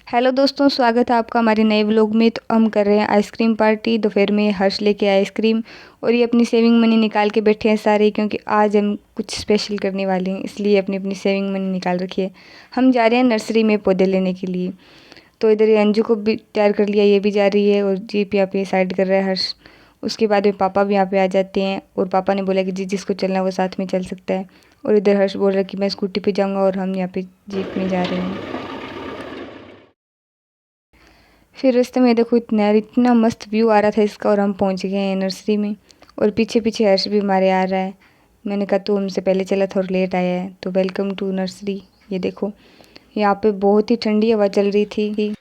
Hello दोस्तों, स्वागत है आपका हमारे नए व्लॉग में। तो हम कर रहे हैं आइसक्रीम पार्टी। दोपहर में हर्ष लेके आए आइसक्रीम और ये अपनी सेविंग मनी निकाल के बैठे हैं सारे, क्योंकि आज हम कुछ स्पेशल करने वाले हैं, इसलिए अपनी अपनी सेविंग मनी निकाल रखी है। हम जा रहे हैं नर्सरी में पौधे लेने के लिए। तो इधर ये अंजू को भी तैयार कर लिया, ये भी जा रही है और जीप यहाँ पे साइड कर रहा है हर्ष। उसके बाद में पापा भी यहाँ पे आ जाते हैं और पापा ने बोला कि जिसको चलना है वो साथ में चल सकता है। और इधर हर्ष बोल रहा है कि मैं स्कूटी पे जाऊँगा और हम यहाँ पे जीप में जा रहे हैं। फिर रास्ते में देखो इतना मस्त व्यू आ रहा था इसका, और हम पहुंच गए हैं नर्सरी में। और पीछे पीछे हर्ष भी हमारे आ रहा है। मैंने कहा तू हमसे पहले चला था और लेट आया है, तो वेलकम टू नर्सरी। ये देखो यहाँ पे बहुत ही ठंडी हवा चल रही थी।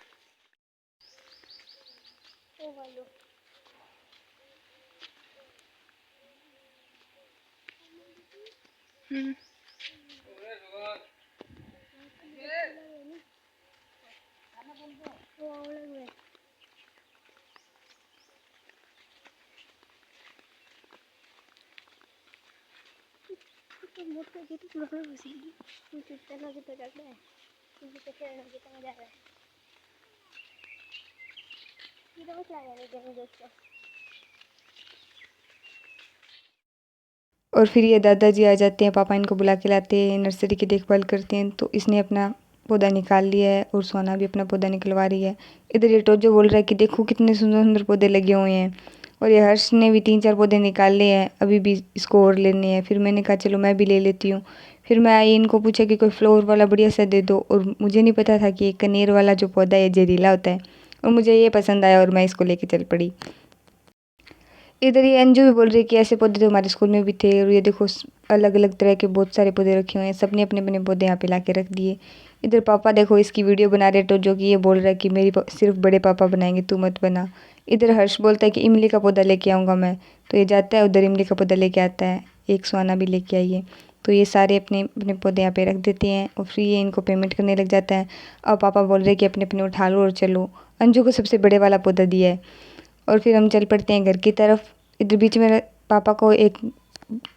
और फिर ये दादाजी आ जाते हैं, पापा इनको बुला के लाते हैं, नर्सरी की देखभाल करते हैं। तो इसने अपना पौधा निकाल लिया है और सोना भी अपना पौधा निकलवा रही है। इधर ये टोजो बोल रहा है कि देखो कितने सुंदर सुंदर पौधे लगे हुए हैं। और ये हर्ष ने भी 3-4 पौधे निकाल लिए हैं, अभी भी इसको और लेने हैं। फिर मैंने कहा चलो मैं भी ले लेती हूँ। फिर मैं आई, इनको पूछा कि कोई फ्लोर वाला बढ़िया सा दे दो, और मुझे नहीं पता था कि ये कनेर वाला जो पौधा है जहरीला होता है, और मुझे ये पसंद आया और मैं इसको लेके चल पड़ी। इधर ये अंजू भी बोल रही है कि ऐसे पौधे तो हमारे स्कूल में भी थे। और ये देखो अलग अलग तरह के बहुत सारे पौधे रखे हुए हैं, सबने अपने अपने पौधे यहाँ पे ला के रख दिए। इधर पापा देखो इसकी वीडियो बना रहे, तो जो कि ये बोल रहा है कि मेरी सिर्फ बड़े पापा बनाएंगे, तू मत बना। इधर हर्ष बोलता है कि इमली का पौधा लेके आऊँगा मैं, तो ये जाता है उधर इमली का पौधा लेके आता है। एक सुहाना भी लेके आई है। तो ये सारे अपने अपने पौधे यहाँ पे रख देते हैं और फिर ये इनको पेमेंट करने लग जाता है। और पापा बोल रहे हैं कि अपने अपने उठा लो और चलो। अंजू को सबसे बड़े वाला पौधा दिया है। और फिर हम चल पड़ते हैं घर की तरफ। इधर बीच में पापा को एक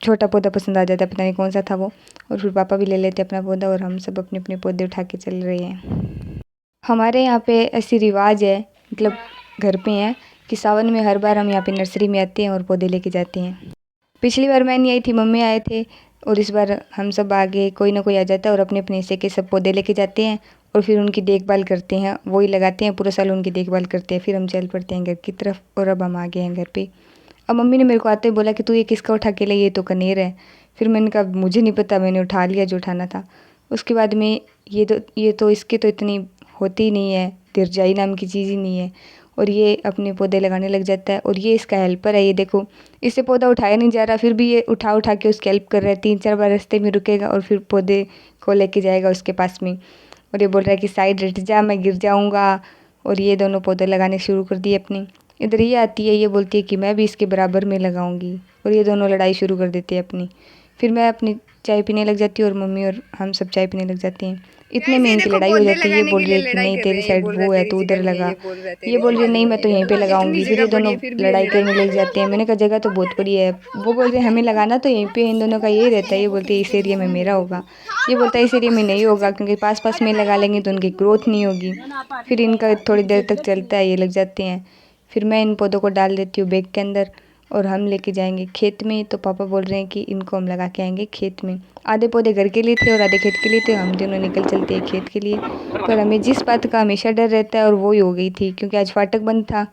छोटा पौधा पसंद आ जाता है, पता नहीं कौन सा था वो। और फिर पापा भी ले लेते हैं अपना पौधा और हम सब अपने अपने पौधे उठा के चल रहे हैं। हमारे यहाँ पे ऐसी रिवाज है, मतलब घर पे है, कि सावन में हर बार हम यहाँ पे नर्सरी में आते हैं और पौधे लेके जाते हैं। पिछली बार मैं नहीं आई थी, मम्मी आए थे। और इस बार हम सब आगे कोई ना कोई आ जाता है और अपने अपने हिस्से के सब पौधे लेके जाते हैं और फिर उनकी देखभाल करते हैं। वही लगाते हैं, पूरा साल उनकी देखभाल करते हैं। फिर हम चल पड़ते हैं घर की तरफ और अब हम आ गए हैं घर पे। अब मम्मी ने मेरे को आते ही बोला कि तू ये किसका उठा के ले, ये तो कनेर है। फिर मैंने कहा मुझे नहीं पता, मैंने उठा लिया जो उठाना था। उसके बाद में ये तो इसके तो इतनी होती ही नहीं है, दिरजाई नाम की चीज़ ही नहीं है। और ये अपने पौधे लगाने लग जाता है और ये इसका हेल्पर है। ये देखो इससे पौधा उठाया नहीं जा रहा, फिर भी ये उठा उठा के उसकी हेल्प कर रहा है। 3-4 बार रास्ते में रुकेगा और फिर पौधे को लेके जाएगा उसके पास में। और ये बोल रहा है कि साइड हट जा, मैं गिर जाऊँगा। और ये दोनों पौधे लगाने शुरू कर दिए अपने। इधर ये आती है, ये बोलती है कि मैं भी इसके बराबर में लगाऊंगी। और ये दोनों लड़ाई शुरू कर देते हैं अपनी। फिर मैं अपनी चाय पीने लग जाती हूँ और मम्मी और हम सब चाय पीने लग जाते हैं। इतने में इनकी लड़ाई हो जाती है। ये बोल रही है कि नहीं तेरी साइड वो है, तू उधर लगा। ये बोल रही है नहीं मैं तो यहीं पे लगाऊंगी। फिर ये दोनों लड़ाई करने लग जाते हैं। मैंने कहा जगह तो बहुत बड़ी है। वो बोल रहे हैं हमें लगाना तो यहीं पे, इन दोनों का यही रहता है। ये बोलती है इस एरिया में मेरा होगा, ये बोलता है इस एरिया में नहीं होगा, क्योंकि पास पास में लगा लेंगे तो उनकी ग्रोथ नहीं होगी। फिर इनका थोड़ी देर तक चलता है, ये लग जाते हैं। फिर मैं इन पौधों को डाल देती हूँ बैग के अंदर और हम लेके जाएंगे खेत में। तो पापा बोल रहे हैं कि इनको हम लगा के आएंगे खेत में। आधे पौधे घर के लिए थे और आधे खेत के लिए थे। हम दोनों निकल चलते हैं खेत के लिए। पर हमें जिस बात का हमेशा डर रहता है और वो ही हो गई थी, क्योंकि आज फाटक बंद था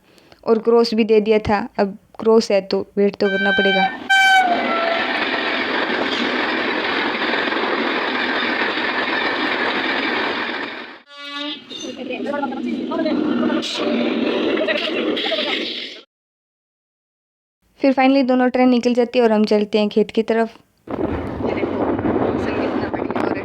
और क्रॉस भी दे दिया था। अब क्रॉस है तो वेट तो करना पड़ेगा। फिर फाइनली दोनों ट्रेन निकल जाती है और हम चलते हैं खेत की तरफ। ये देखो मौसम कितना बढ़िया हो रहा है।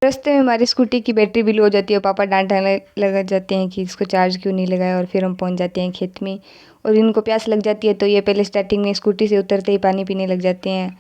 रास्ते में हमारी स्कूटी की बैटरी भी लो हो जाती है और पापा डांटने लग जाते हैं कि इसको चार्ज क्यों नहीं लगाया। और फिर हम पहुंच जाते हैं खेत में और इनको प्यास लग जाती है, तो ये पहले स्टार्टिंग में स्कूटी से उतरते ही पानी पीने लग जाते हैं।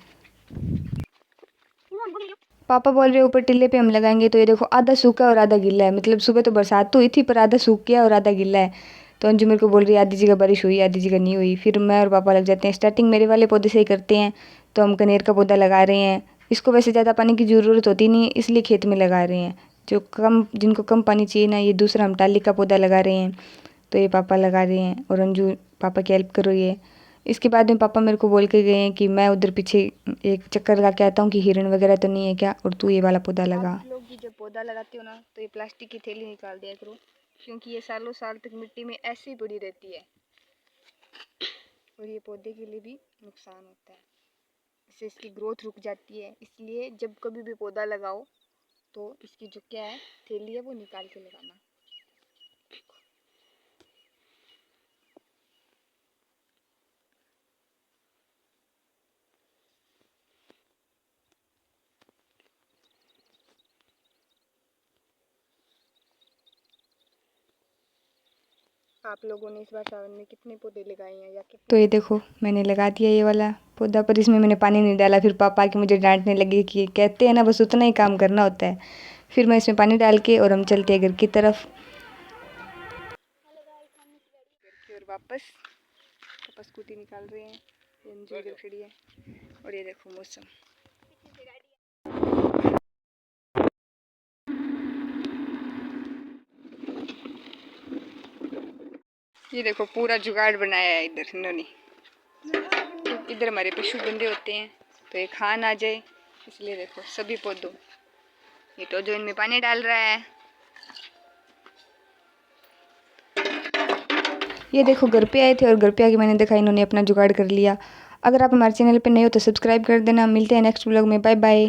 पापा बोल रहे ऊपर टिल्ले पे हम लगाएंगे। तो ये देखो आधा सूखा और आधा गीला है, मतलब सुबह तो बरसात तो हुई थी पर आधा सूख गया और आधा गीला है। तो अंजू मेरे को बोल रही है आधी जगह बारिश हुई आधी जगह नहीं हुई। फिर मैं और पापा लग जाते हैं। स्टार्टिंग मेरे वाले पौधे से ही करते हैं। तो हम कनेर का पौधा लगा रहे हैं। इसको वैसे ज़्यादा पानी की ज़रूरत होती नहीं, इसलिए खेत में लगा रहे हैं। जिनको कम पानी चाहिए ना, ये दूसरा हम टाली का पौधा लगा रहे हैं। तो ये पापा लगा रहे हैं और अंजू पापा की हेल्प कर रही है। इसके बाद में पापा मेरे को बोल के गए हैं कि मैं उधर पीछे एक चक्कर लगा के आता हूँ कि हिरण वगैरह तो नहीं है क्या, और तू ये वाला पौधा लगा। आप लोग भी जब पौधा लगाते हो ना तो ये प्लास्टिक की थैली निकाल दिया करो, क्योंकि ये सालों साल तक मिट्टी में ऐसे ही पड़ी रहती है और ये पौधे के लिए भी नुकसान होता है। इससे इसकी ग्रोथ रुक जाती है। इसलिए जब कभी भी पौधा लगाओ तो इसकी जो क्या है थैली है वो निकाल के लगाना। आप लोगों ने इस बार सावन में कितने पौधे लगाए हैं या कितने? तो ये देखो मैंने लगा दिया ये वाला पौधा, पर इसमें मैंने पानी नहीं डाला। फिर पापा के मुझे डांटने लगे कि कहते हैं ना बस उतना ही काम करना होता है। फिर मैं इसमें पानी डाल के और हम चलते हैं घर की तरफ। घर की ओर वापस पापा स्कूटी निकाल रहे हैं। इधर खड़ी है और ये देखो मौसम। ये देखो पूरा जुगाड़ बनाया है इधर इन्होंने। इधर हमारे पशु बंधे होते हैं तो ये खा ना जाए, इसलिए देखो सभी पौधों ये तो जो इनमें पानी डाल रहा है। ये देखो घर पे आए थे और घर पे आके मैंने देखा इन्होंने अपना जुगाड़ कर लिया। अगर आप हमारे चैनल पे नए हो तो सब्सक्राइब कर देना। मिलते हैं नेक्स्ट व्लॉग में। Bye bye.